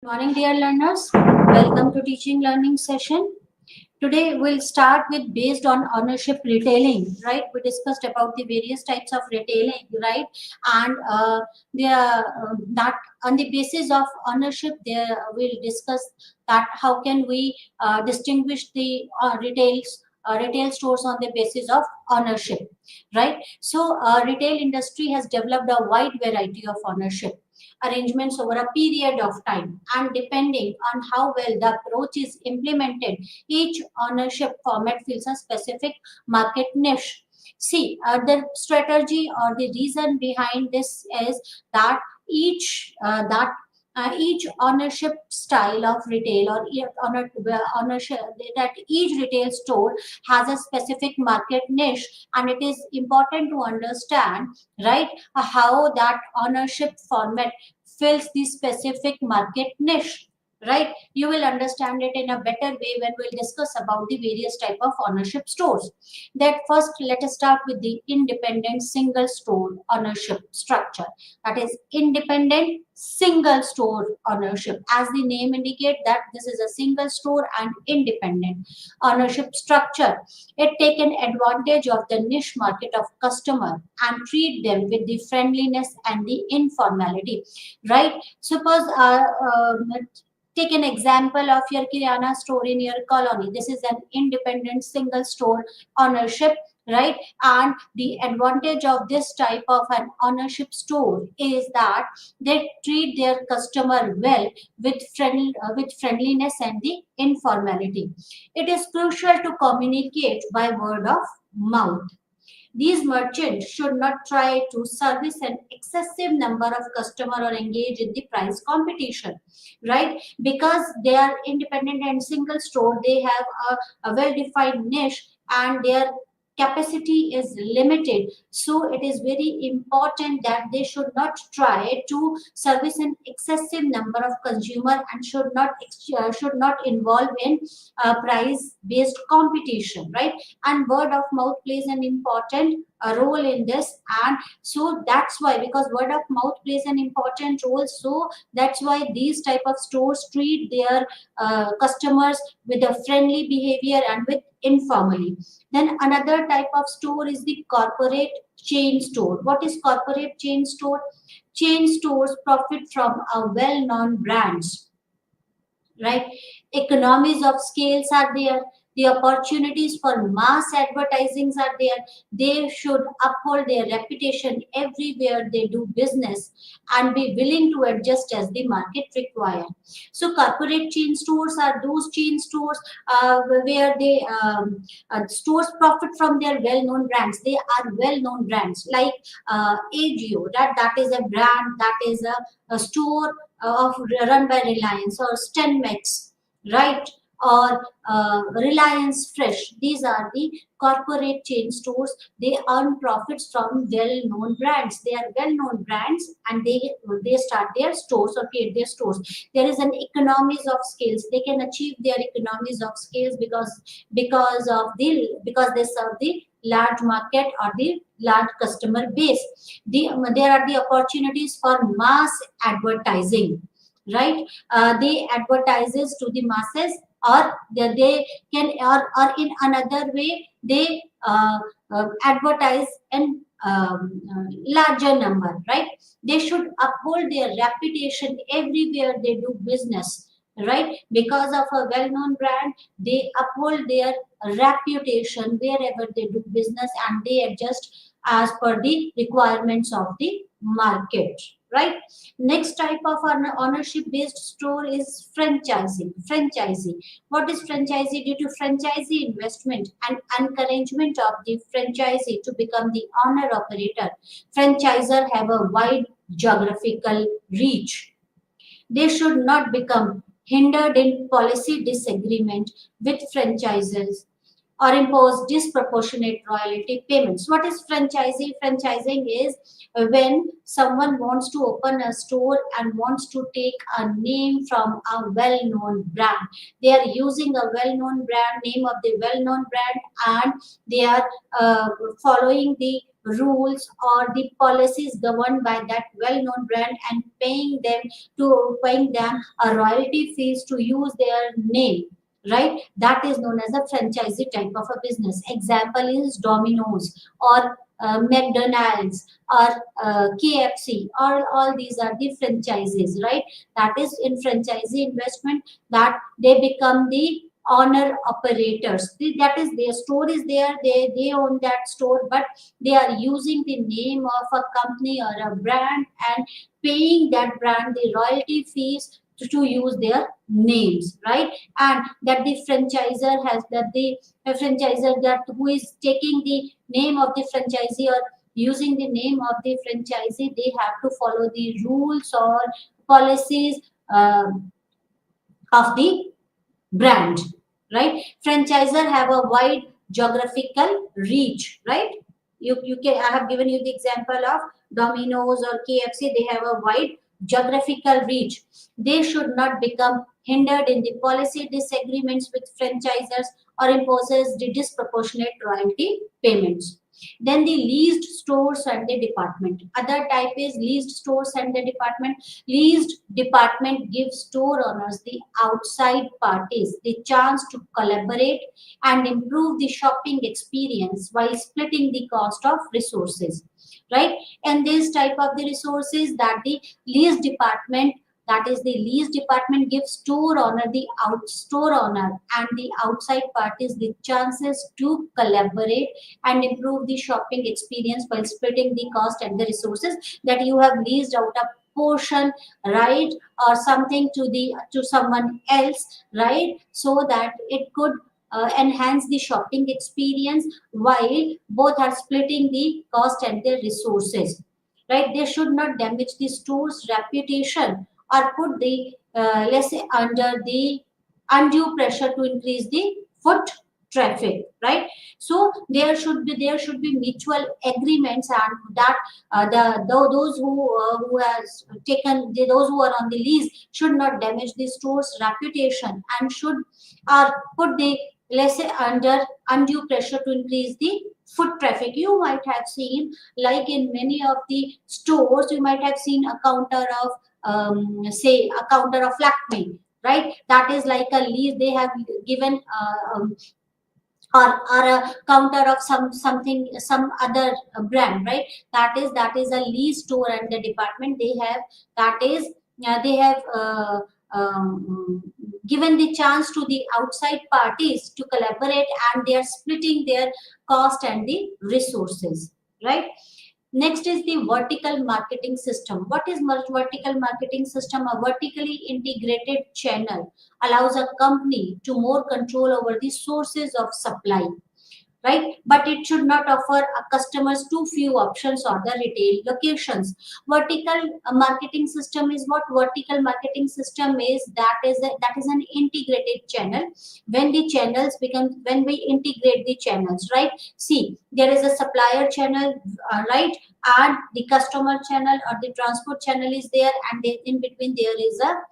Morning, dear learners. Welcome to teaching learning session. Today we'll start with based on ownership retailing, right? We discussed about the various types of retailing, right? And that on the basis of ownership, there we'll discuss that how can we distinguish the retail stores on the basis of ownership, right? So, retail industry has developed a wide variety of ownership arrangements over a period of time, and depending on how well the approach is implemented, each ownership format fills a specific market niche. See, the strategy or the reason behind this is that each ownership style of retail or ownership, that each retail store has a specific market niche, and it is important to understand, right, how that ownership format fills the specific market niche, right? You will understand it in a better way when we'll discuss about the various type of ownership stores. That first, let us start with the independent single store ownership structure. That is independent single store ownership, as the name indicate that this is a single store and independent ownership structure. It taken advantage of the niche market of customer and treat them with the friendliness and the informality, right? Suppose take an example of your kirana store in your colony. This is an independent single store ownership, right? And the advantage of this type of an ownership store is that they treat their customer well with friendliness and the informality. It is crucial to communicate by word of mouth. These merchants should not try to service an excessive number of customer or engage in the price competition, right? Because they are independent and single store, they have a well-defined niche, and their capacity is limited. So it is very important that they should not try to service an excessive number of consumer and should not involve in price based competition, right? And word of mouth plays an important role in this, and so that's why, because word of mouth plays an important role, so that's why these type of stores treat their customers with a friendly behavior and with informally. Then another type of store is the corporate chain store. What is corporate chain store? Chain stores profit from a well-known brands, right? Economies of scales are there, the opportunities for mass advertisings are there. They should uphold their reputation everywhere they do business and be willing to adjust as the market require. So corporate chain stores are those chain stores where they stores profit from their well-known brands. They are well-known brands like AGO, that is a brand, that is a store of run by Reliance, or Stenmex, right? Or Reliance Fresh. These are the corporate chain stores. They earn profits from well-known brands. They are well-known brands, and they start their stores or create their stores. There is an economies of scales. They can achieve their economies of scales because they serve the large market or the large customer base. There are the opportunities for mass advertising, right? They advertises to the masses, or they can, or in another way they advertise in larger number, right? They should uphold their reputation everywhere they do business, right? Because of a well-known brand, they uphold their reputation wherever they do business, and they adjust as per the requirements of the market, right? Next type of ownership based store is franchising. Franchisee. What is franchisee? Due to franchisee investment and encouragement of the franchisee to become the owner operator, franchisor have a wide geographical reach. They should not become hindered in policy disagreement with franchises. or impose disproportionate royalty payments. What is franchising? Franchising is when someone wants to open a store and wants to take a name from a well-known brand. They are using a well-known brand, name of the well-known brand, and they are following the rules or the policies governed by that well-known brand and paying them a royalty fees to use their name, right? That is known as a franchisee type of a business. Example is Domino's or McDonald's or KFC. All these are the franchises, right? That is in franchisee investment, that they become the owner operators. That is, their store is there, they own that store, but they are using the name of a company or a brand and paying that brand the royalty fees to use their names, right? And that the franchisor has that the franchisor that who is taking the name of the franchisee or using the name of the franchisee, they have to follow the rules or policies of the brand, right? Franchisor have a wide geographical reach, right? You can, I have given you the example of Domino's or KFC. They have a wide geographical reach. They should not become hindered in the policy disagreements with franchisors or imposes the disproportionate royalty payments. Then the leased stores and the department. Other type is leased stores and the department. Leased department gives store owners, the outside parties, the chance to collaborate and improve the shopping experience while splitting the cost of resources, right? And this type of the resources that the lease department, that is the lease department, gives store owner and the outside parties the chances to collaborate and improve the shopping experience while splitting the cost and the resources. That you have leased out a portion, right, or something to someone else, right, so that it could enhance the shopping experience while both are splitting the cost and the resources, right? They should not damage the store's reputation or put the let's say under the undue pressure to increase the foot traffic, right? So there should be mutual agreements, and that those who has taken those who are on the lease should not damage the store's reputation and should put the, let's say, under undue pressure to increase the foot traffic. You might have seen, like in many of the stores, you might have seen a counter of say a counter of Lakme, right? That is like a lease they have given, or a counter of some other brand, right? That is a lease store and the department they have, that is they have given the chance to the outside parties to collaborate, and they are splitting their cost and the resources, right? Next is the vertical marketing system. What is vertical marketing system? A vertically integrated channel allows a company to more control over the sources of supply, right? But it should not offer customers too few options or the retail locations. Vertical marketing system is what? Vertical marketing system is that is an integrated channel. When we integrate the channels, right? See, there is a supplier channel, right, and the customer channel or the transport channel is there, and in between there is a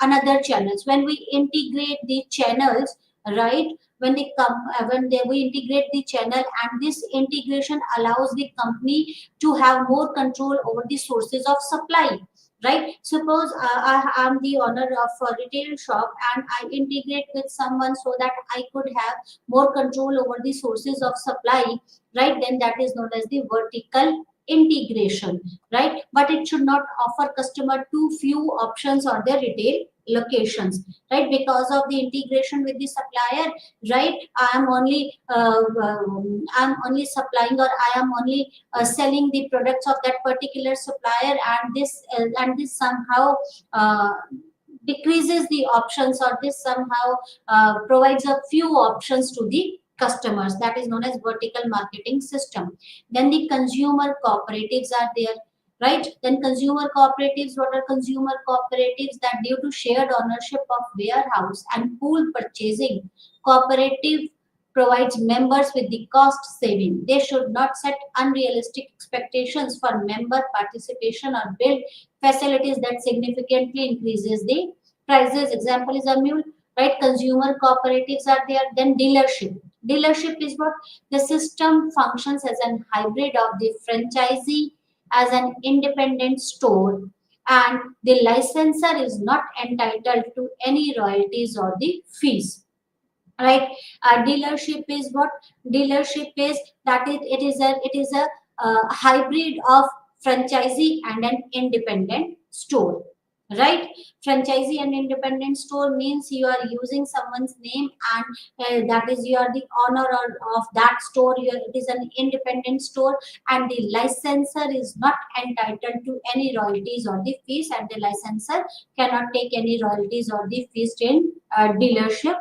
another channels. When we integrate the channels, right, we integrate the channel, and this integration allows the company to have more control over the sources of supply, right? Suppose I am the owner of a retail shop and I integrate with someone so that I could have more control over the sources of supply, right? Then that is known as the vertical integration, right? But it should not offer customer too few options or the retail locations, right? Because of the integration with the supplier, right, I'm only supplying, or I am only selling the products of that particular supplier, and this somehow uh, decreases the options, or this somehow provides a few options to the customers. That is known as vertical marketing system. Then the consumer cooperatives are there, right? Then consumer cooperatives, what are consumer cooperatives? That due to shared ownership of warehouse and pool purchasing, cooperative provides members with the cost saving. They should not set unrealistic expectations for member participation or build facilities that significantly increases the prices. Example is a mule, right? Consumer cooperatives are there. Then dealership. Dealership is what? The system functions as an hybrid of the franchisee as an independent store, and the licensor is not entitled to any royalties or the fees, right? Dealership is what? Dealership is that it is a hybrid of franchisee and an independent store, right? Franchisee and independent store means you are using someone's name, and that is you are the owner of that store. It is an independent store, and the licensor is not entitled to any royalties or the fees, and the licensor cannot take any royalties or the fees in dealership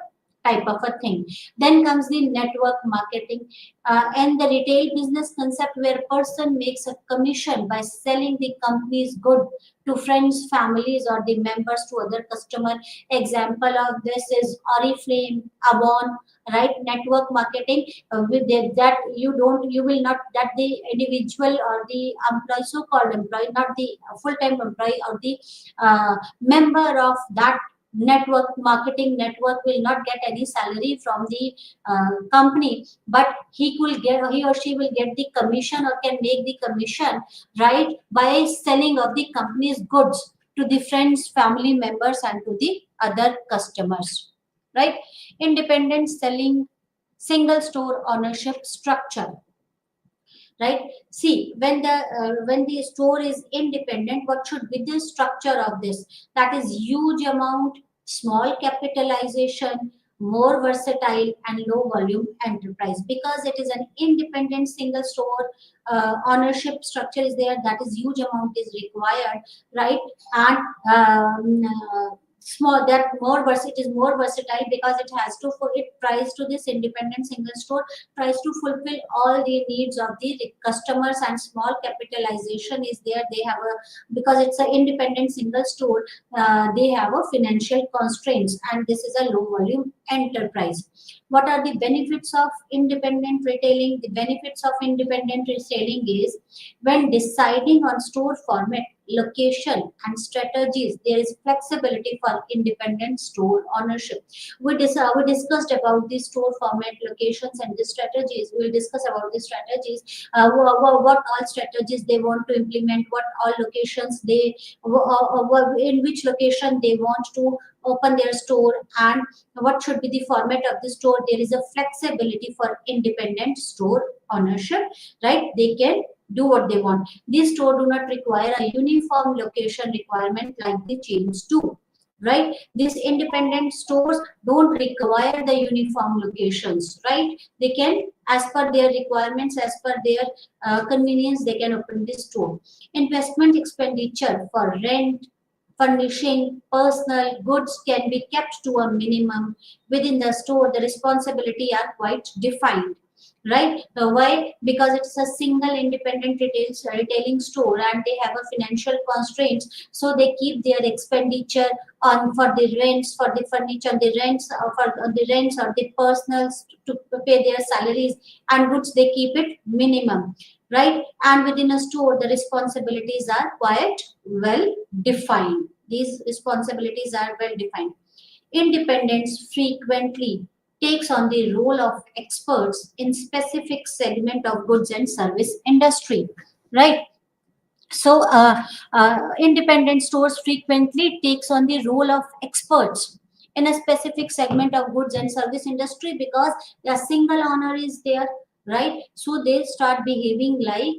type of a thing. Then comes the network marketing, and the retail business concept where a person makes a commission by selling the company's good to friends, families, or the members to other customer. Example of this is Oriflame, Avon, right? Network marketing, with that you will not, that the individual or the employee, so-called employee, not the full-time employee or the member of that network marketing network will not get any salary from the company, but he or she will get the commission or can make the commission, right, by selling of the company's goods to the friends, family members, and to the other customers, right? Independent selling, single store ownership structure, right? See, when the store is independent, what should be the structure of this? That is huge amount, small capitalization, more versatile, and low volume enterprise. Because it is an independent single store, ownership structure is there, that is huge amount is required, right? And small, that more it is more versatile because it has to it tries to this independent single store tries to fulfill all the needs of the customers, and small capitalization is there. They have a, because it's an independent single store, they have a financial constraints, and this is a low volume enterprise. What are the benefits of independent retailing? The benefits of independent retailing is when deciding on store format, location, and strategies, there is flexibility for independent store ownership. We discussed about the store format, locations, and the strategies. We'll discuss about the strategies, what all strategies they want to implement, what all locations they, in which location they want to open their store, and what should be the format of the store. There is a flexibility for independent store ownership, right? They can do what they want. These stores do not require a uniform location requirement like the chains do, right? These independent stores don't require the uniform locations, right? They can, as per their requirements, as per their convenience, they can open the store. Investment expenditure for rent, furnishing, personal goods can be kept to a minimum. Within the store, the responsibility are quite defined, right? Why? Because it's a single independent retailing store, and they have a financial constraints, so they keep their expenditure on for the rents, for the furniture, the rents, for the rents or the personals to pay their salaries, and goods they keep it minimum, right? And within a store, the responsibilities are quite well defined. These responsibilities are well defined. Independence frequently takes on the role of experts in specific segment of goods and service industry, right? So independent stores frequently takes on the role of experts in a specific segment of goods and service industry, because a single owner is there, right? So they start behaving like,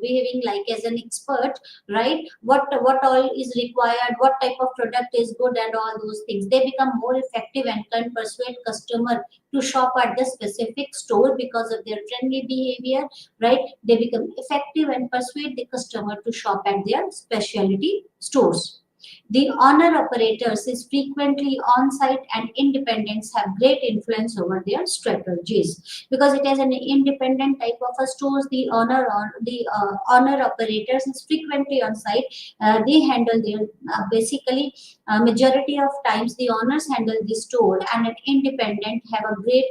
behaving like as an expert, right? What all is required, what type of product is good, and all those things. They become more effective and can persuade customer to shop at the specific store because of their friendly behavior, right? They become effective and persuade the customer to shop at their specialty stores. The owner operators is frequently on-site and independents have great influence over their strategies because it is an independent type of a stores. The owner or the owner operators is frequently on-site. They handle their basically majority of times the owners handle the store and an independent have a great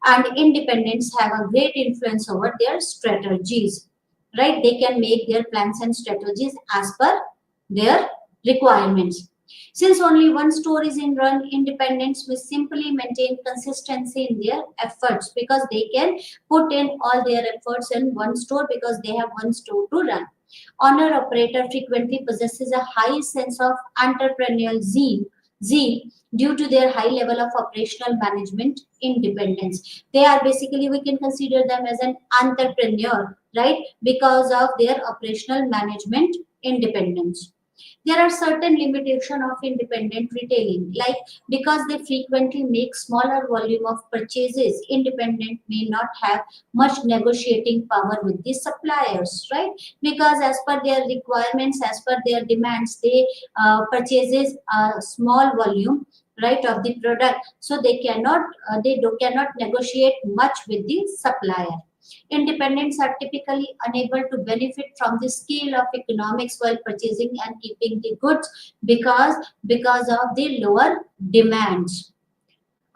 and independents have a great influence over their strategies. Right? They can make their plans and strategies as per their requirements. Since only one store is in run, independents will simply maintain consistency in their efforts because they can put in all their efforts in one store because they have one store to run. Owner operator frequently possesses a high sense of entrepreneurial zeal due to their high level of operational management independence. They are basically, we can consider them as an entrepreneur, right? Because of their operational management independence. There are certain limitation of independent retailing, like because they frequently make smaller volume of purchases, independent may not have much negotiating power with the suppliers, right? Because as per their requirements, as per their demands, they purchases a small volume, right, of the product, so they cannot cannot negotiate much with the supplier. Independents are typically unable to benefit from the scale of economics while purchasing and keeping the goods because of the lower demands.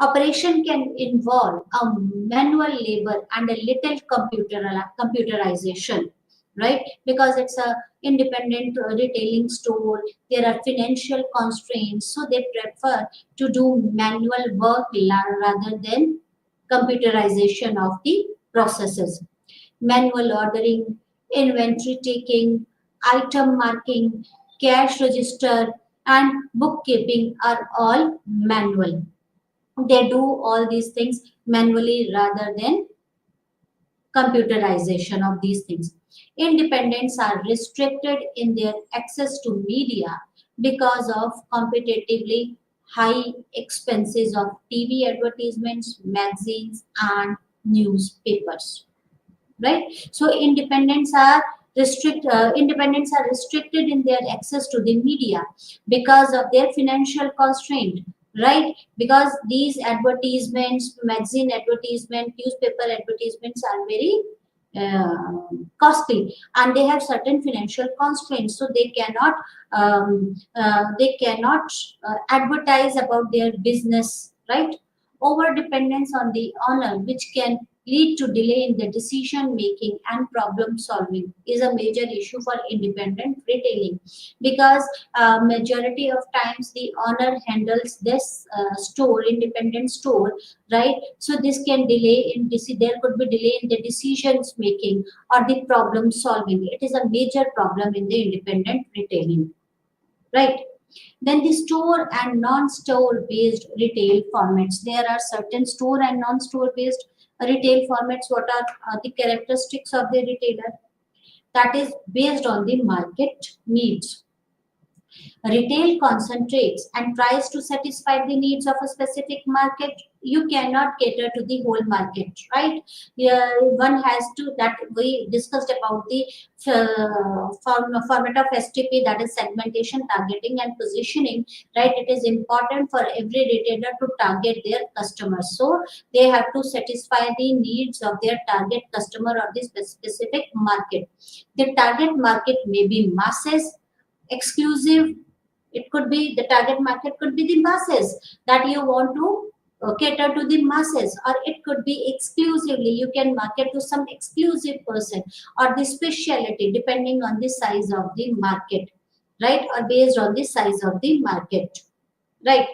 Operation can involve a manual labor and a little computerization, right? Because it's a independent retailing store, there are financial constraints, so they prefer to do manual work rather than computerization of the processes. Manual ordering, inventory taking, item marking, cash register, and bookkeeping are all manual. They do all these things manually rather than computerization of these things. Independents are restricted in their access to media because of competitively high expenses of TV advertisements, magazines, and newspapers. Right? So independents are restricted in their access to the media because of their financial constraint, right? Because these advertisements, magazine advertisement, newspaper advertisements are very costly and they have certain financial constraints, so they cannot advertise about their business, right? Over dependence on the owner, which can lead to delay in the decision making and problem solving, is a major issue for independent retailing because majority of times the owner handles this store, independent store, right? So this can delay in there could be delay in the decisions making or the problem solving. It is a major problem in the independent retailing, right? Then the store and non-store based retail formats. There are certain store and non-store based retail formats. What are the characteristics of the retailer? That is based on the market needs. Retail concentrates and tries to satisfy the needs of a specific market. You cannot cater to the whole market, right? Yeah, one has to, that we discussed about the format of STP, that is segmentation, targeting, and positioning, right? It is important for every retailer to target their customers. So they have to satisfy the needs of their target customer or the specific market. The target market may be masses, exclusive. It could be the target market could be the masses that you want to cater to the masses, or it could be exclusively you can market to some exclusive person, or the specialty depending on the size of the market, right? Or based on the size of the market, right?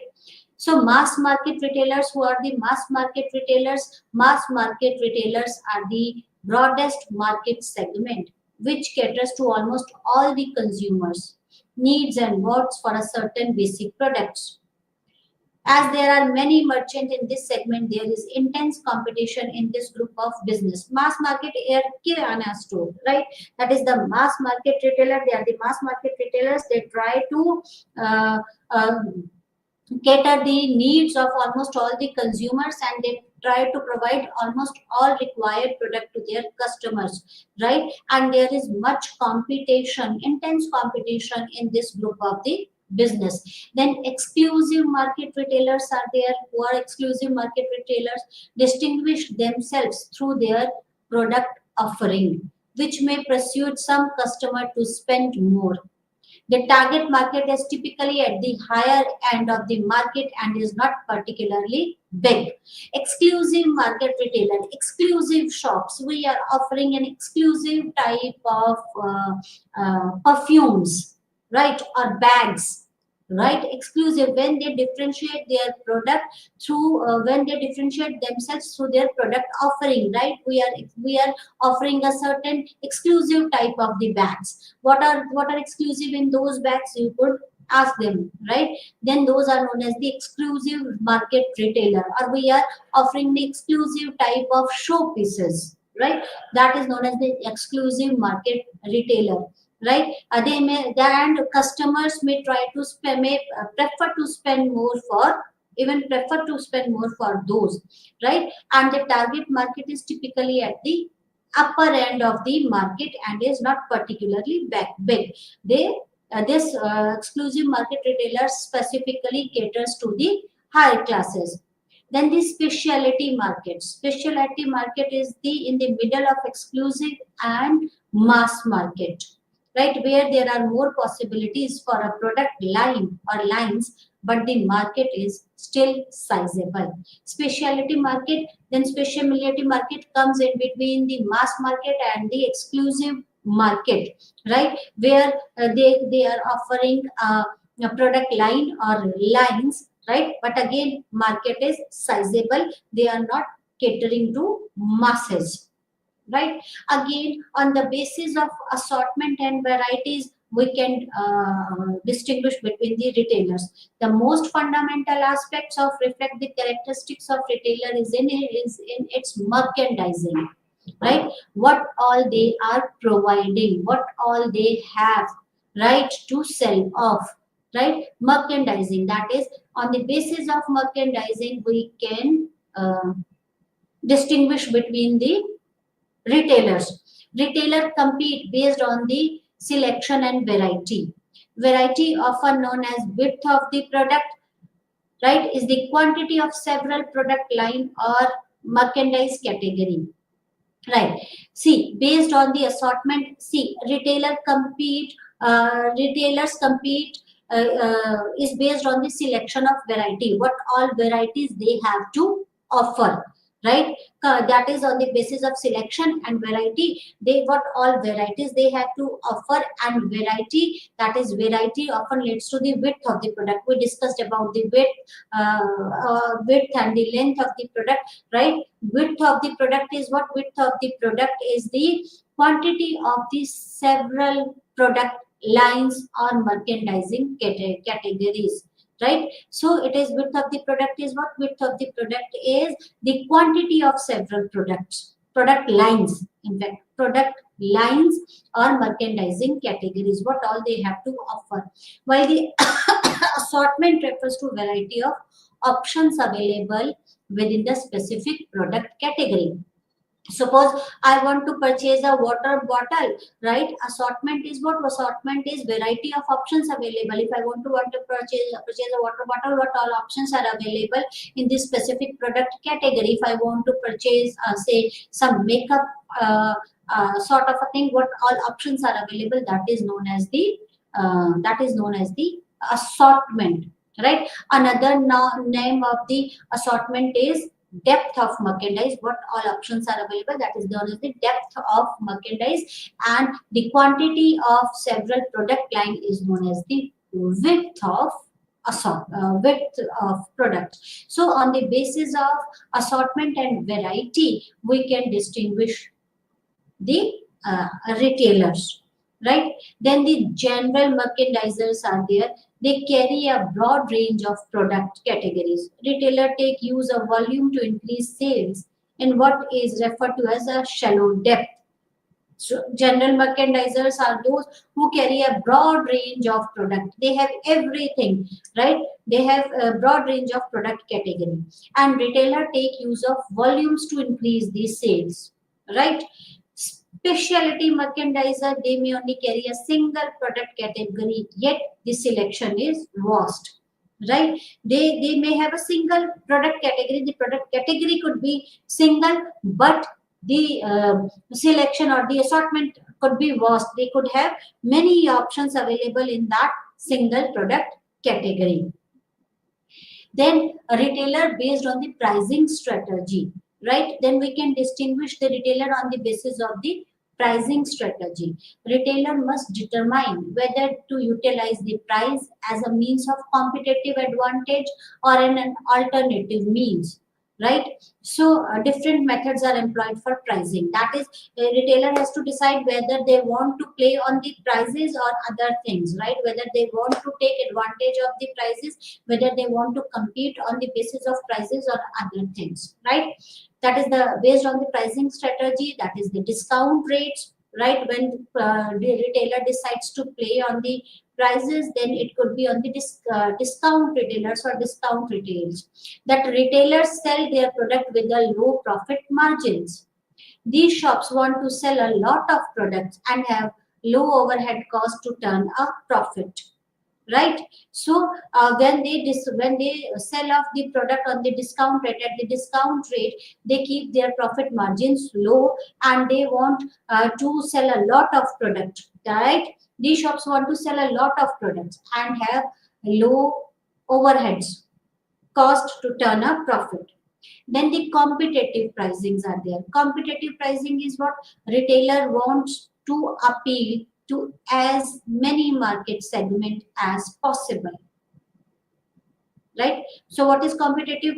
So mass market retailers, who are the mass market retailers? Mass market retailers are the broadest market segment which caters to almost all the consumers needs and wants for a certain basic products. As there are many merchants in this segment, there is intense competition in this group of business. Mass market air kirana store, right? That is the mass market retailer. They are the mass market retailers. They try to uh, uh, cater the needs of almost all the consumers, and they try to provide almost all required product to their customers, right? And there is much competition, intense competition in this group of the business. Then exclusive market retailers are there. Who are exclusive market retailers? Distinguish themselves through their product offering, which may persuade some customer to spend more. The target market is typically at the higher end of the market and is not particularly big. Exclusive market retailer, exclusive shops. We are offering an exclusive type of perfumes, right, or bags, right? Exclusive when they differentiate their product through when they differentiate themselves through their product offering, right? We are offering a certain exclusive type of the bags. What are exclusive in those bags, you could ask them, right? Then those are known as the exclusive market retailer. Or we are offering the exclusive type of showpieces, right? That is known as the exclusive market retailer, right? They may, and customers may try to spend, may prefer to spend more for, even prefer to spend more for those, right? And the target market is typically at the upper end of the market and is not particularly big. They this exclusive market retailer specifically caters to the higher classes. Then the specialty market. Specialty market is the in the middle of exclusive and mass market, right? Where there are more possibilities for a product line or lines, but the market is still sizable. Specialty market, then specialty market comes in between the mass market and the exclusive market, right? Where they are offering a product line or lines, right? But again, market is sizable. They are not catering to masses, right? Again, on the basis of assortment and varieties, we can distinguish between the retailers. The most fundamental aspects of reflect the characteristics of retailer is in its merchandising, right? What all they are providing, what all they have, right, to sell off, right? Merchandising, that is on the basis of merchandising we can distinguish between the retailers. Retailer compete based on the selection and variety. Variety, often known as width of the product, right, is the quantity of several product line or merchandise category. Right. See, based on the assortment, see, retailers compete is based on the selection of variety. What all varieties they have to offer, right? That is on the basis of selection and variety. They what all varieties they have to offer, and variety, that is variety often leads to the width of the product. We discussed about the width and the length of the product, right? Width of the product is what? Width of the product is the quantity of the several product lines or merchandising categories, right? So it is width of the product is what? Width of the product is the quantity of several product lines, in fact, product lines or merchandising categories, what all they have to offer. While the assortment refers to variety of options available within the specific product category. Suppose I want to purchase a water bottle, right? Assortment is what? Assortment is variety of options available. If I want to purchase a water bottle, what all options are available in this specific product category? If I want to purchase say some makeup sort of a thing, what all options are available? That is known as the assortment, right? Another name of the assortment is depth of merchandise. What all options are available? That is known as the depth of merchandise. And the quantity of several product line is known as the width of product. So on the basis of assortment and variety, we can distinguish the retailers, right? Then the general merchandisers are there. They carry a broad range of product categories. Retailer take use of volume to increase sales in what is referred to as a shallow depth. So general merchandisers are those who carry a broad range of product. They have everything, right? They have a broad range of product category. And retailer take use of volumes to increase the sales, right? Specialty merchandiser, they may only carry a single product category, yet the selection is vast. Right? They may have a single product category. The product category could be single, but the selection or the assortment could be vast. They could have many options available in that single product category. Then a retailer based on the pricing strategy, right? Then we can distinguish the retailer on the basis of the pricing strategy. Retailer must determine whether to utilize the price as a means of competitive advantage or an alternative means, right? So different methods are employed for pricing. That is, a retailer has to decide whether they want to play on the prices or other things, right? Whether they want to take advantage of the prices, whether they want to compete on the basis of prices or other things, right? That is the based on the pricing strategy. That is the discount rates, right? When the retailer decides to play on the prices, then it could be on the discount retailers or discount retails. That retailers sell their product with a low profit margins. These shops want to sell a lot of products and have low overhead cost to turn a profit, right? So when they sell off the product on the discount rate, at the discount rate, they keep their profit margins low, and they want to sell a lot of product, right? These shops want to sell a lot of products and have low overheads cost to turn a profit. Then the competitive pricings are there. Competitive pricing is what retailer wants to appeal to as many market segment as possible, right? So what is competitive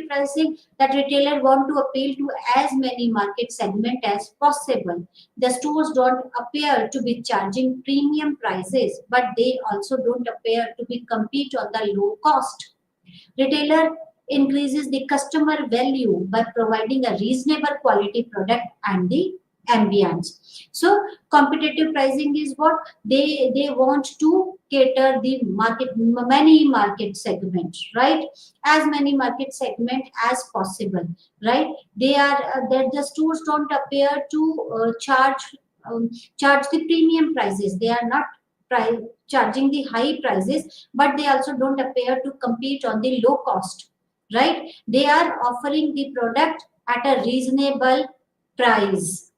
pricing? That retailer want to appeal to as many market segment as possible. The stores don't appear to be charging premium prices, but they also don't appear to be compete on the low cost. Retailer increases the customer value by providing a reasonable quality product and the ambience. So competitive pricing is what they want to cater the market, many market segments, right? As many market segment as possible, right? They are that the stores don't appear to um, charge the premium prices. They are not charging the high prices, but they also don't appear to compete on the low cost, right? They are offering the product at a reasonable price.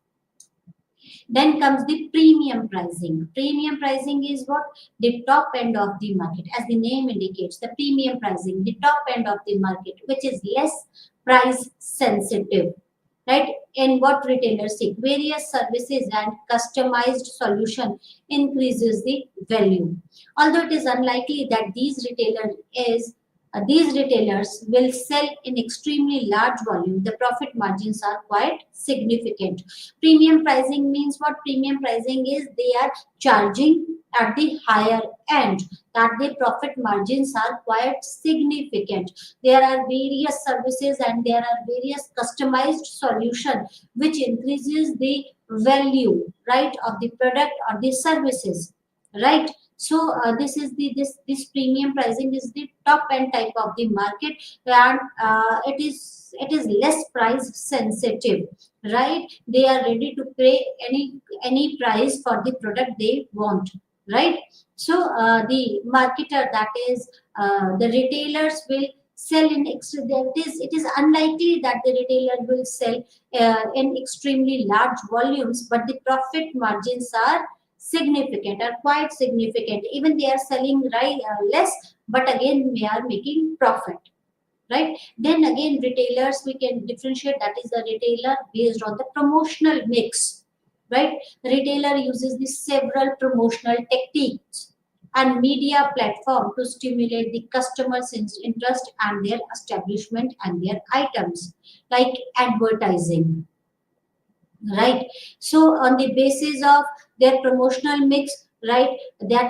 Then comes the premium pricing. Premium pricing is what? The top end of the market. As the name indicates, the premium pricing, the top end of the market, which is less price sensitive. Right? In what retailers seek, various services and customized solution increases the value. Although it is unlikely that these retailers will sell in extremely large volume, the profit margins are quite significant. Premium pricing means what? Premium pricing is they are charging at the higher end, that the profit margins are quite significant. There are various services and there are various customized solution which increases the value, right, of the product or the services, right? So this is this premium pricing is the top end type of the market, and it is less price sensitive, right? They are ready to pay any price for the product they want, right? So the marketer, that is the retailers will sell in it is unlikely that the retailer will sell in extremely large volumes, but the profit margins are significant, are quite significant. Even they are selling less, but again we are making profit, right? Then again, retailers we can differentiate, that is the retailer based on the promotional mix, right? The retailer uses the several promotional techniques and media platform to stimulate the customers' interest and their establishment and their items, like advertising, right? So on the basis of their promotional mix, right, that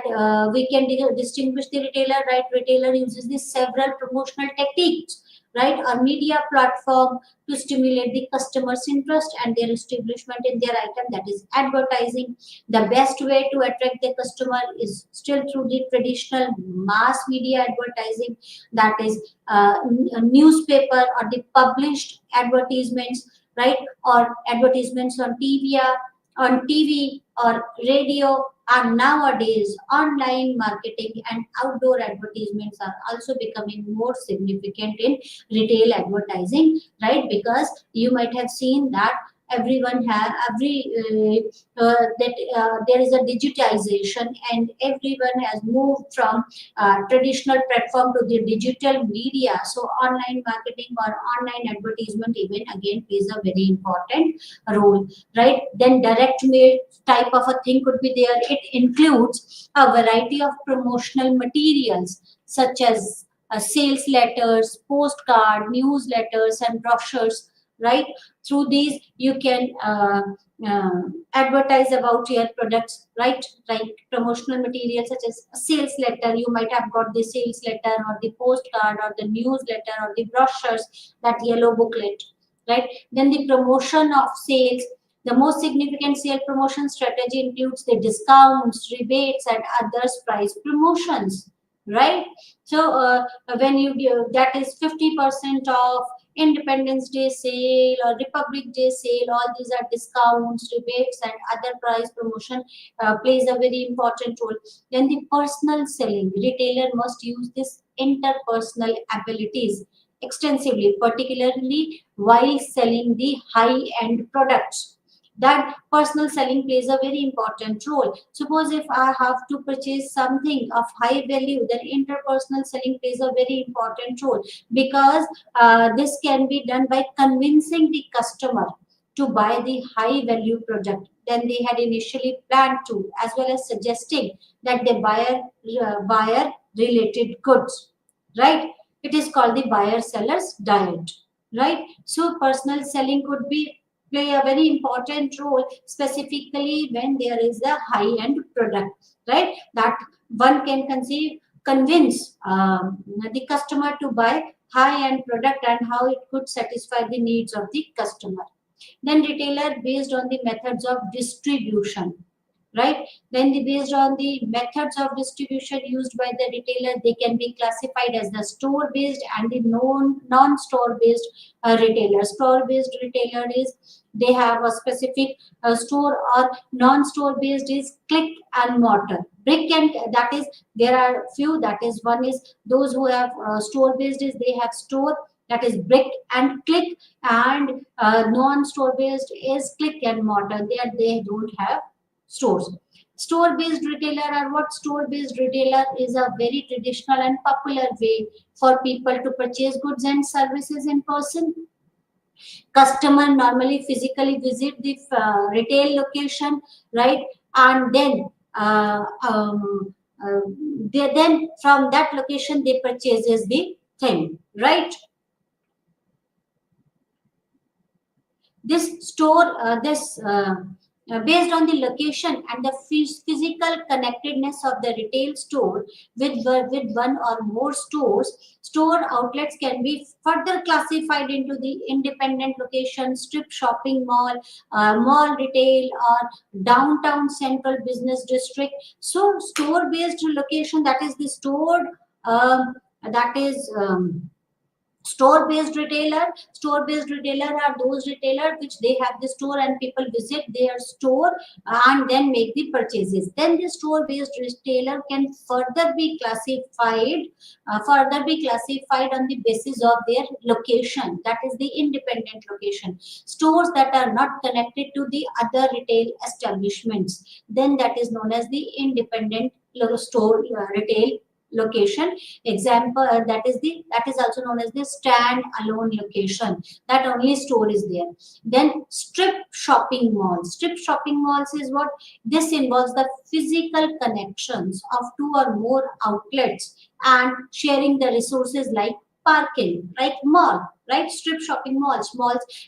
we can distinguish the retailer, right? Retailer uses the several promotional techniques, right, or media platform to stimulate the customer's interest and their establishment in their item, that is advertising. The best way to attract the customer is still through the traditional mass media advertising, that is a newspaper or the published advertisements, right? Or advertisements on TV or radio. And nowadays, online marketing and outdoor advertisements are also becoming more significant in retail advertising, right? Because you might have seen that everyone have every that there is a digitization, and everyone has moved from traditional platform to the digital media. So online marketing or online advertisement even again plays a very important role, right? Then direct mail type of a thing could be there. It includes a variety of promotional materials such as sales letters, postcard, newsletters, and brochures, right? Through these, you can uh, advertise about your products, right? Like promotional materials such as a sales letter, you might have got the sales letter or the postcard or the newsletter or the brochures, that yellow booklet, right? Then the promotion of sales. The most significant sale promotion strategy includes the discounts, rebates, and others price promotions, right? So when you give, that is 50% off, Independence Day sale or Republic Day sale, all these are discounts, rebates, and other price promotion plays a very important role. Then the personal selling, retailer must use this interpersonal abilities extensively, particularly while selling the high-end products. That personal selling plays a very important role. Suppose if I have to purchase something of high value, then interpersonal selling plays a very important role, because this can be done by convincing the customer to buy the high value product than they had initially planned to, as well as suggesting that they buyer related goods, right? It is called the buyer sellers diet, right? So personal selling could be play a very important role, specifically when there is a high end product, right? That one can convince the customer to buy high end product and how it could satisfy the needs of the customer. Then retailer based on the methods of distribution, right? Then based on the methods of distribution used by the retailer, they can be classified as the store based and the non store based retailer. Store based retailer is they have a specific store, or non store based is click and mortar, brick and, that is there are few, that is one is those who have store based is they have store, that is brick and click, and non store based is click and mortar, they don't have stores. Store based retailer, or what store based retailer is a very traditional and popular way for people to purchase goods and services in person. Customer normally physically visit the retail location, right? And then uh, then from that location they purchases the thing, right? This store this based on the location and the physical connectedness of the retail store with one or more stores, store outlets can be further classified into the independent location, strip shopping mall, mall retail, or downtown central business district. So store based location, that is the store, um, that is store based retailer are those retailer which they have the store and people visit their store and then make the purchases. Then the store based retailer can further be classified on the basis of their location, that is the independent location. Stores that are not connected to the other retail establishments, then that is known as the independent store retail location. Example, that is also known as the stand alone location, that only store is there. Then strip shopping malls is what, this involves the physical connections of two or more outlets and sharing the resources like parking, like mall, right? Strip shopping malls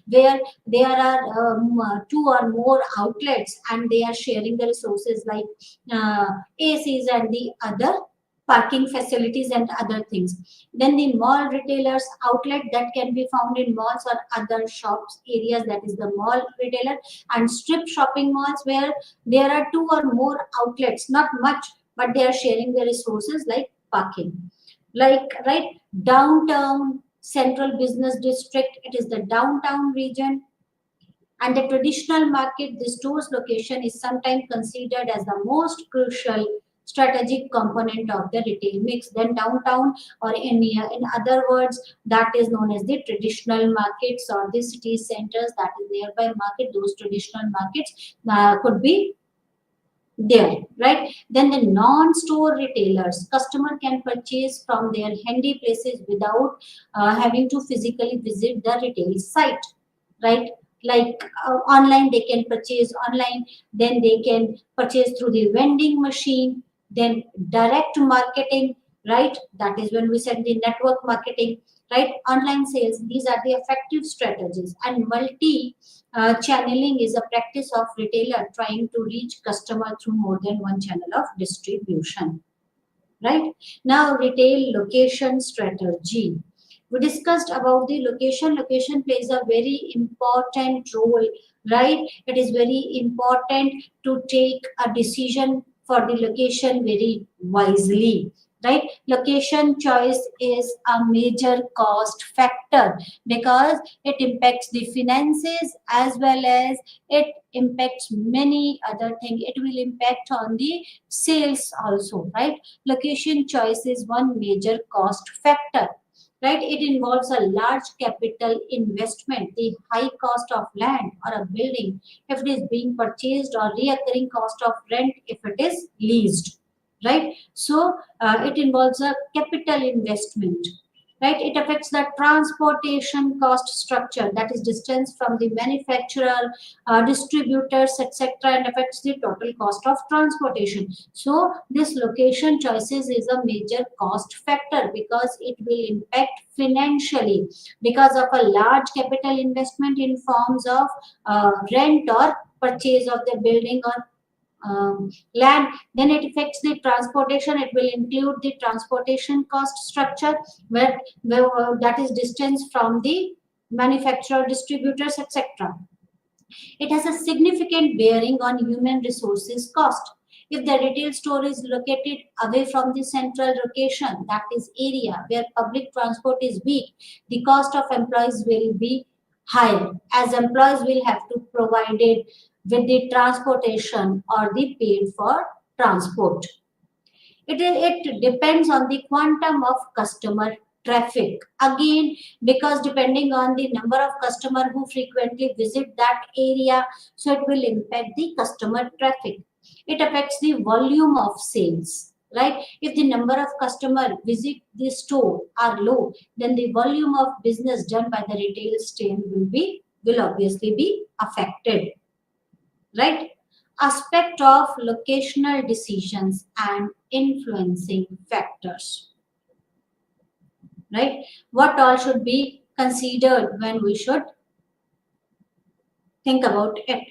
where there are two or more outlets and they are sharing the resources like ACs and the other parking facilities and other things. Then the mall retailers outlet, that can be found in malls or other shops areas, that is the mall retailer. And strip shopping malls where there are two or more outlets, not much, but they are sharing the resources like parking. Like, right, downtown central business district, it is the downtown region, And the traditional market, the store's location is sometimes considered as the most crucial strategic component of the retail mix. Then downtown, or in other words, that is known as the traditional markets or the city centers, that is nearby market. Those traditional markets could be there, right? Then the non-store retailers, customer can purchase from their handy places without having to physically visit the retail site, right? Like online, they can purchase online, then they can purchase through the vending machine, then direct marketing, right? That is when we said the network marketing, right? Online sales, these are the effective strategies. And multi channeling is a practice of retailer trying to reach customer through more than one channel of distribution, right? Now, retail location strategy. We discussed about the location. Location plays a very important role, right? It is very important to take a decision for the location very wisely, right? Location choice is a major cost factor because it impacts the finances as well as it impacts many other things. It will impact on the sales also, right? Location choice is one major cost factor, right? It involves a large capital investment, the high cost of land or a building if it is being purchased, or reoccurring cost of rent if it is leased, right? So it involves a capital investment, right? It affects the transportation cost structure, that is distance from the manufacturer, distributors, etc., and affects the total cost of transportation. So this location choices is a major cost factor because it will impact financially because of a large capital investment in forms of rent or purchase of the building or land. Then it affects the transportation. It will include the transportation cost structure, where that is distance from the manufacturer, distributors, etc. It has a significant bearing on human resources cost. If the retail store is located away from the central location, that is area where public transport is weak, the cost of employees will be higher, as employees will have to provide it with the transportation or the paid for transport. It depends on the quantum of customer traffic. Again, because depending on the number of customer who frequently visit that area, so it will impact the customer traffic. It affects the volume of sales, right? If the number of customer visit the store are low, then the volume of business done by the retail chain will obviously be affected, right? Aspect of locational decisions and influencing factors, right? What all should be considered when we should think about it?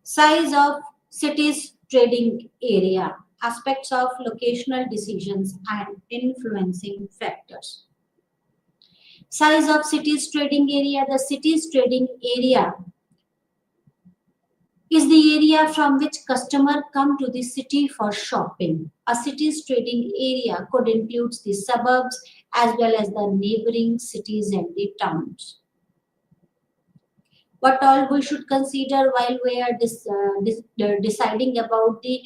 Size of cities trading area, aspects of locational decisions and influencing factors. Size of cities trading area. The cities trading area is the area from which customers come to the city for shopping. A city's trading area could include the suburbs as well as the neighboring cities and the towns. What all we should consider while we are deciding about the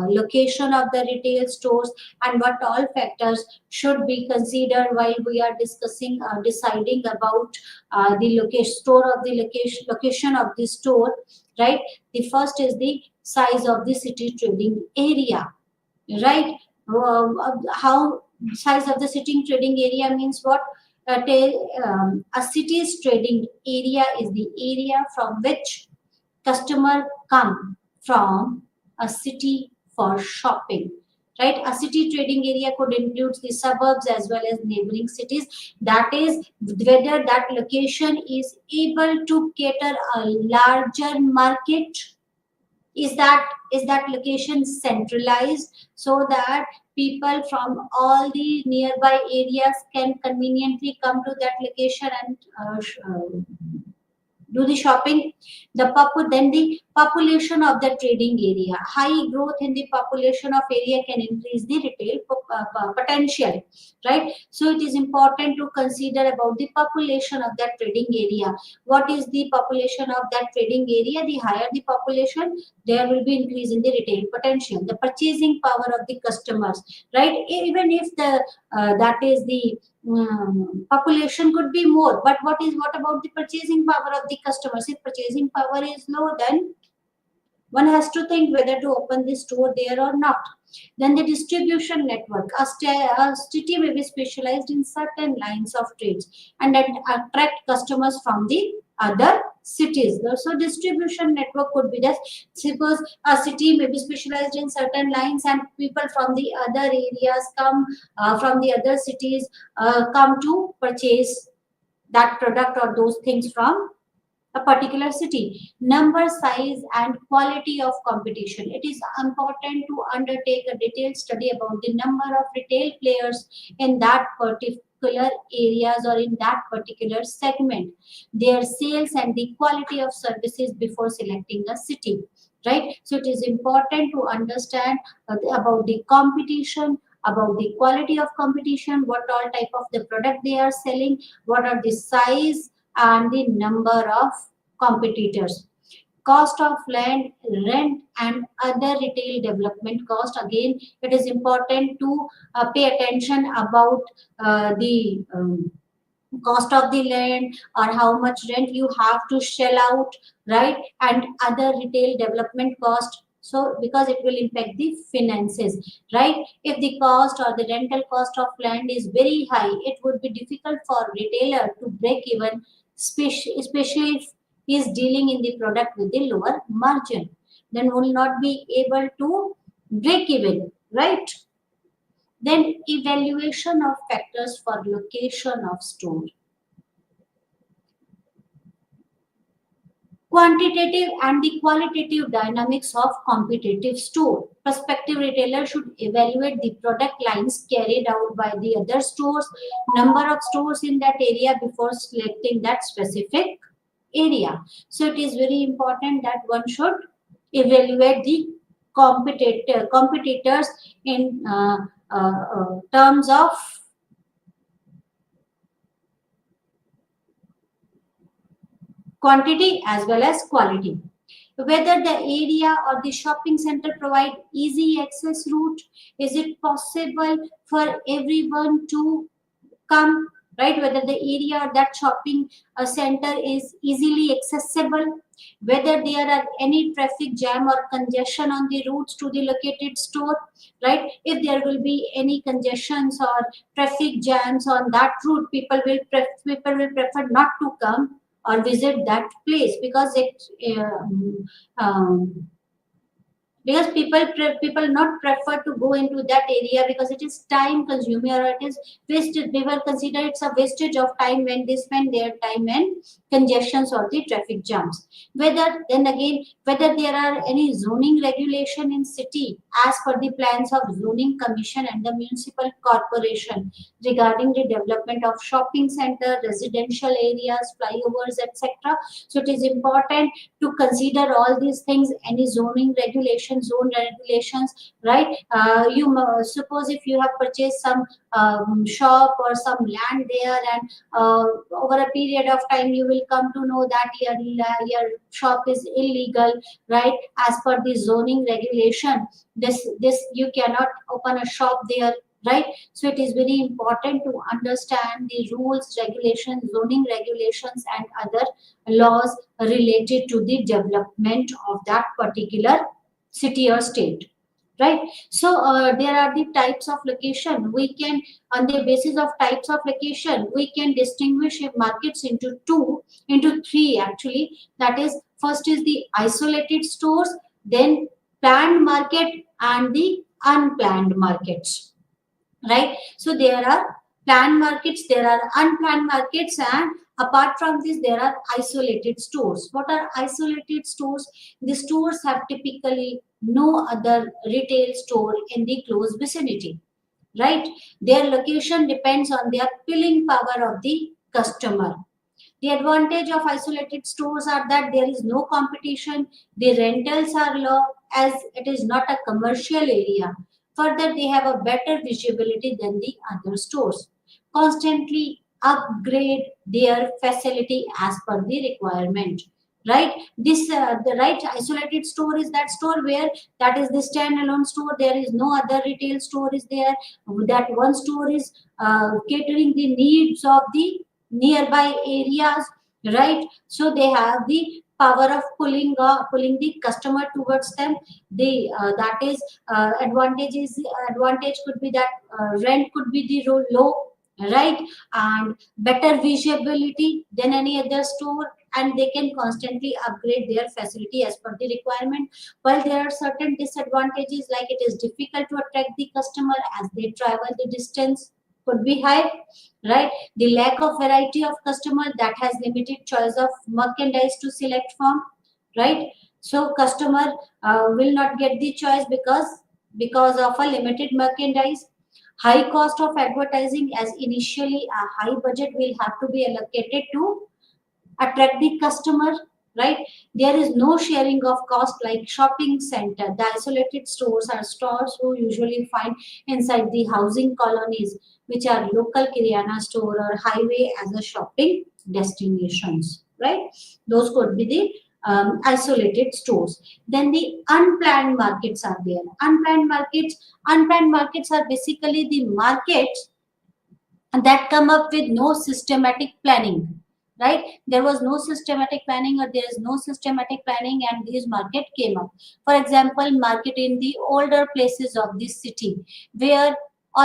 location of the retail stores, and what all factors should be considered while we are discussing deciding about the location of the store, right? The first is the size of the city trading area, right? How size of the city trading area means what? A city's trading area is the area from which customer come from a city for shopping, right? A city trading area could include the suburbs as well as neighboring cities. That is whether that location is able to cater a larger market. Is that location centralized so that people from all the nearby areas can conveniently come to that location and do the shopping. Then the population of the trading area. High growth in the population of area can increase the retail potential, right? So it is important to consider about the population of that trading area. What is the population of that trading area? The higher the population, there will be increase in the retail potential. The purchasing power of the customers, right? Even if the that is the population could be more, but what about the purchasing power of the customers? If purchasing power is low, then one has to think whether to open the store there or not. Then the distribution network. A city may be specialized in certain lines of trades and that attract customers from the other cities. So distribution network could be that. Suppose a city may be specialized in certain lines and people from the other areas come from the other cities come to purchase that product or those things from a particular city. Number, size, and quality of competition. It is important to undertake a detailed study about the number of retail players in that particular areas or in that particular segment, their sales and the quality of services before selecting a city. Right. So it is important to understand about the competition, about the quality of competition, what all type of the product they are selling, what are the size and the number of competitors. Cost of land, rent, and other retail development cost. Again, it is important to pay attention about the cost of the land or how much rent you have to shell out, right? And other retail development cost. So because it will impact the finances, right? If the cost or the rental cost of land is very high, it would be difficult for retailer to break even, especially if he is dealing in the product with the lower margin, then will not be able to break even, right? Then evaluation of factors for location of store. Quantitative and the qualitative dynamics of competitive store. Prospective retailers should evaluate the product lines carried out by the other stores, number of stores in that area before selecting that specific area. So it is very important that one should evaluate the competitors in terms of quantity as well as quality. Whether the area or the shopping center provide easy access route, is it possible for everyone to come, right? Whether the area or that shopping center is easily accessible, whether there are any traffic jam or congestion on the routes to the located store, right? If there will be any congestions or traffic jams on that route, people will prefer not to come or visit that place because um, people not prefer to go into that area because it is time consuming or it is wasted. They will consider it's a wastage of time when they spend their time in congestions or the traffic jams. Whether there are any zoning regulation in city as per the plans of zoning commission and the municipal corporation regarding the development of shopping center, residential areas, flyovers, etc. So it is important to consider all these things, any zone regulations, right? Suppose if you have purchased some shop or some land there and over a period of time you will come to know that your shop is illegal, right? As per the zoning regulation, this you cannot open a shop there, right? So it is very important to understand the rules, regulations, zoning regulations and other laws related to the development of that particular city or state, right? So there are the types of location. We can, on the basis of types of location, we can distinguish markets into three actually. That is, first is the isolated stores, then planned market and the unplanned markets, right? So there are planned markets, there are unplanned markets, and apart from this there are isolated stores. What are isolated stores? The stores have typically no other retail store in the close vicinity, right? Their location depends on their pulling power of the customer. The advantage of isolated stores are that there is no competition, the rentals are low as it is not a commercial area. Further, they have a better visibility than the other stores. Constantly upgrade their facility as per the requirement. Right, this the right isolated store is that store where that is the standalone store. There is no other retail store is there. That one store is catering the needs of the nearby areas, right? So they have the power of pulling the customer towards them. The that is advantage could be that rent could be the low, right? And better visibility than any other store, and they can constantly upgrade their facility as per the requirement. While there are certain disadvantages, like it is difficult to attract the customer as they travel the distance could be high, right? The lack of variety of customer that has limited choice of merchandise to select from, right? So customer will not get the choice because of a limited merchandise. High cost of advertising, as initially a high budget will have to be allocated to attract the customer, right? There is no sharing of cost like shopping center. The isolated stores are stores who usually find inside the housing colonies, which are local kirana store or highway as a shopping destinations, right? Those could be the isolated stores. Then the unplanned markets are there. Unplanned markets are basically the markets that come up with no systematic planning, right? There was no systematic planning, or there is no systematic planning, and these market came up. For example, market in the older places of this city, where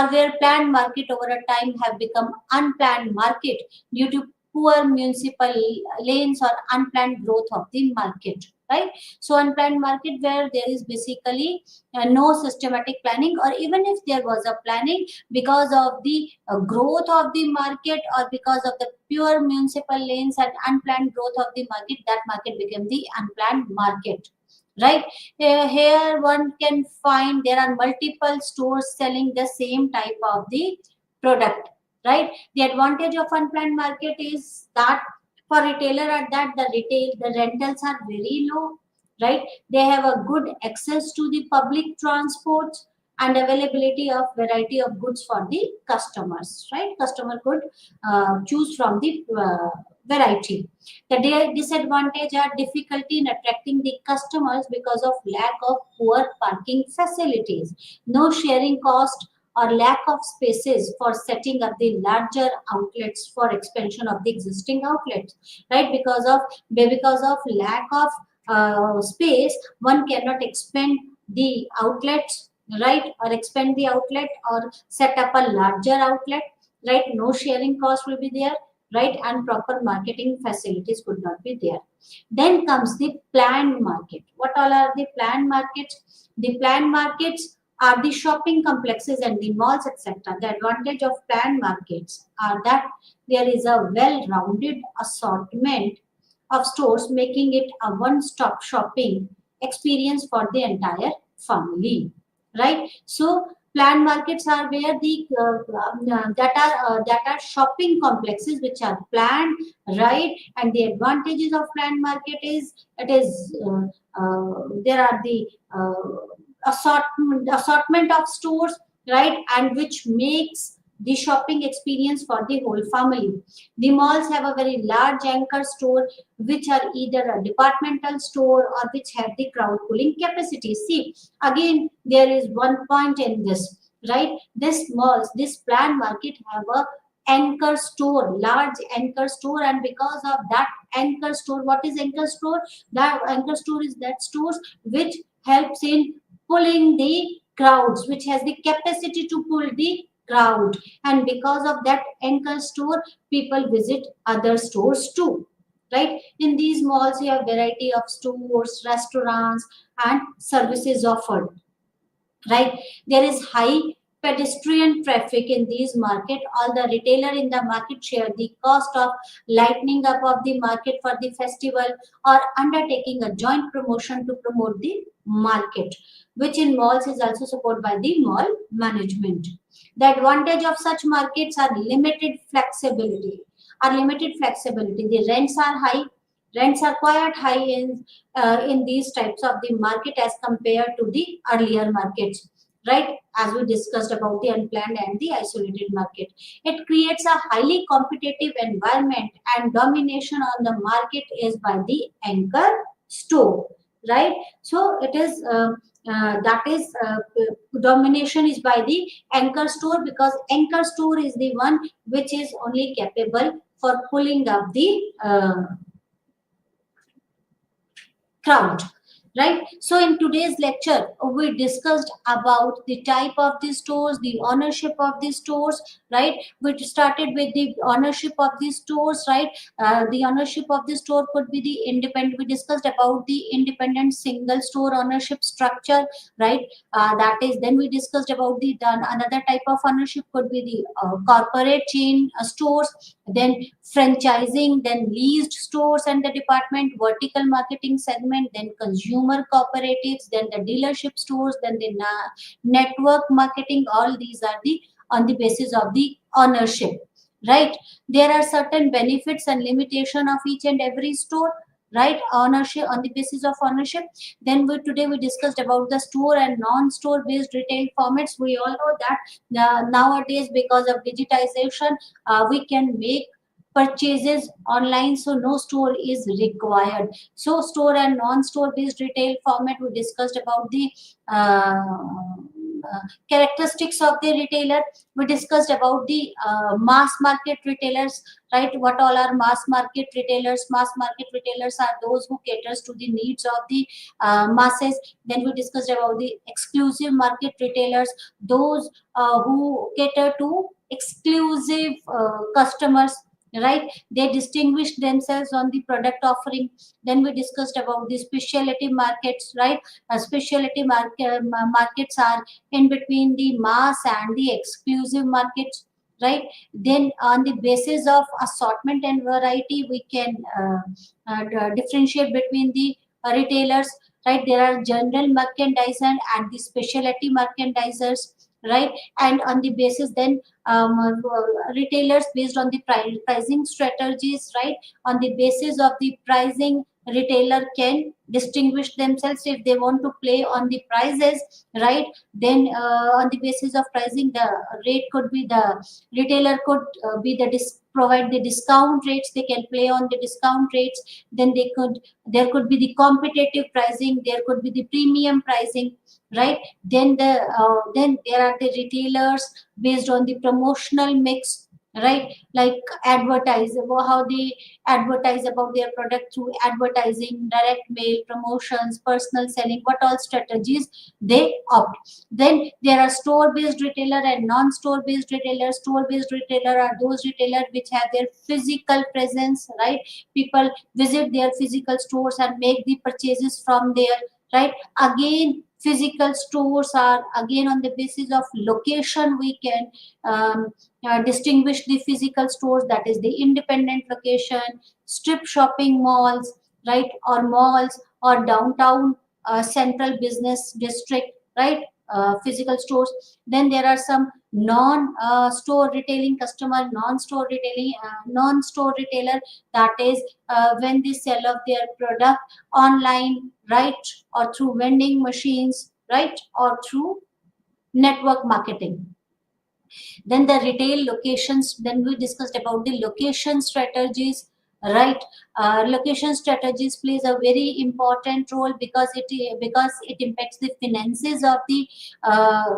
where planned market over a time have become unplanned market due to poor municipal lanes or unplanned growth of the market, right? So unplanned market where there is basically no systematic planning, or even if there was a planning, because of the growth of the market or because of the pure municipal lanes and unplanned growth of the market, that market became the unplanned market, right? Here one can find there are multiple stores selling the same type of the product, right? The advantage of unplanned market is that for retailer at that the rentals are very low, right? They have a good access to the public transport and availability of variety of goods for the customers, right? Customer could choose from the variety. The disadvantage are difficulty in attracting the customers because of lack of poor parking facilities, no sharing cost, or lack of spaces for setting up the larger outlets for expansion of the existing outlets, right? Because of lack of space, one cannot expand the outlets, right? Or expand the outlet or set up a larger outlet, right? No sharing cost will be there, right? And proper marketing facilities could not be there. Then comes the planned market. What all are the planned markets? The planned markets are the shopping complexes and the malls, etc. The advantage of planned markets are that there is a well-rounded assortment of stores, making it a one-stop shopping experience for the entire family, right? So planned markets are where the that are shopping complexes which are planned, right? And the advantages of planned market is it is there are the assortment of stores, right? And which makes the shopping experience for the whole family. The malls have a very large anchor store, which are either a departmental store or which have the crowd pulling capacity. See, again, there is one point in this, right? This planned market have a anchor store, large anchor store, and because of that anchor store, what is anchor store? That anchor store is that stores which helps in pulling the crowds, which has the capacity to pull the crowd, and because of that anchor store, people visit other stores too, right? In these malls you have variety of stores, restaurants, and services offered, right? There is high pedestrian traffic in these market. All the retailer in the market share the cost of lightening up of the market for the festival, or undertaking a joint promotion to promote the market, which in malls is also supported by the mall management. The advantage of such markets are limited flexibility. are limited flexibility. The rents are high. Rents are quite high in these types of the market as compared to the earlier markets, right? As we discussed about the unplanned and the isolated market, it creates a highly competitive environment, and domination on the market is by the anchor store, right? So it is that is domination is by the anchor store, because anchor store is the one which is only capable for pulling up the crowd, right? So in today's lecture we discussed about the type of the stores, the ownership of the stores, right? We started with the ownership of the stores, right? The ownership of the store could be the independent. We discussed about the independent single store ownership structure, right? That is, then we discussed about the another type of ownership could be the corporate chain stores, then franchising, then leased stores and the department, vertical marketing segment, then consumer cooperatives, then the dealership stores, then the network marketing. All these are the on the basis of the ownership, right? There are certain benefits and limitation of each and every store, right? Ownership, on the basis of ownership. Then today we discussed about the store and non-store based retail formats. We all know that nowadays, because of digitization, we can make purchases online, so no store is required. So store and non-store based retail format, we discussed about the characteristics of the retailer. We discussed about the mass market retailers, right? What all are mass market retailers? Mass market retailers are those who caters to the needs of the masses. Then we discussed about the exclusive market retailers, those who cater to exclusive customers, right? They distinguish themselves on the product offering. Then we discussed about the specialty markets, right? Specialty markets are in between the mass and the exclusive markets, right? Then on the basis of assortment and variety, we can differentiate between the retailers, right? There are general merchandisers and the specialty merchandisers, right? And on the basis, then retailers based on the pricing strategies, right? On the basis of the pricing, retailer can distinguish themselves if they want to play on the prices, right? Then on the basis of pricing, the rate could be the retailer could be the provide the discount rates. They can play on the discount rates. Then there could be the competitive pricing, there could be the premium pricing, right? Then there are the retailers based on the promotional mix, right? Like advertise, how they advertise about their product through advertising, direct mail, promotions, personal selling, what all strategies they opt. Then there are store based retailer and non store based retailers. Store based retailer are those retailers which have their physical presence, right? People visit their physical stores and make the purchases from there, right? Again, physical stores are again on the basis of location. We can distinguish the physical stores, that is the independent location, strip shopping malls, right? Or malls, or downtown central business district, right? Physical stores. Then there are some non store retailing customer, non store retailer, that is when they sell of their product online, right? Or through vending machines, right? Or through network marketing. Then the retail locations, then we discussed about the location strategies, right? Location strategies plays a very important role, because it impacts the finances of the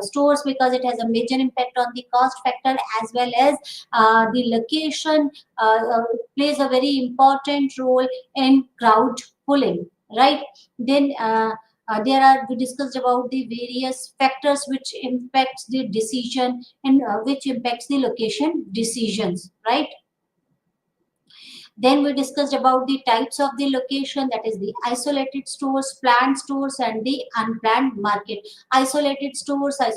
stores, because it has a major impact on the cost factor, as well as the location plays a very important role in crowd pulling, right? Then there are we discussed about the various factors which impacts the decision, and which impacts the location decisions, right? Then we discussed about the types of the location, that is the isolated stores, planned stores, and the unplanned market. Isolated stores are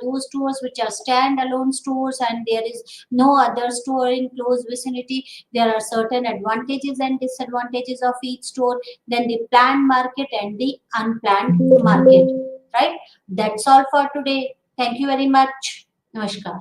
those stores which are standalone stores and there is no other store in close vicinity. There are certain advantages and disadvantages of each store. Then the planned market and the unplanned market, right? That's all for today. Thank you very much. Namaskar.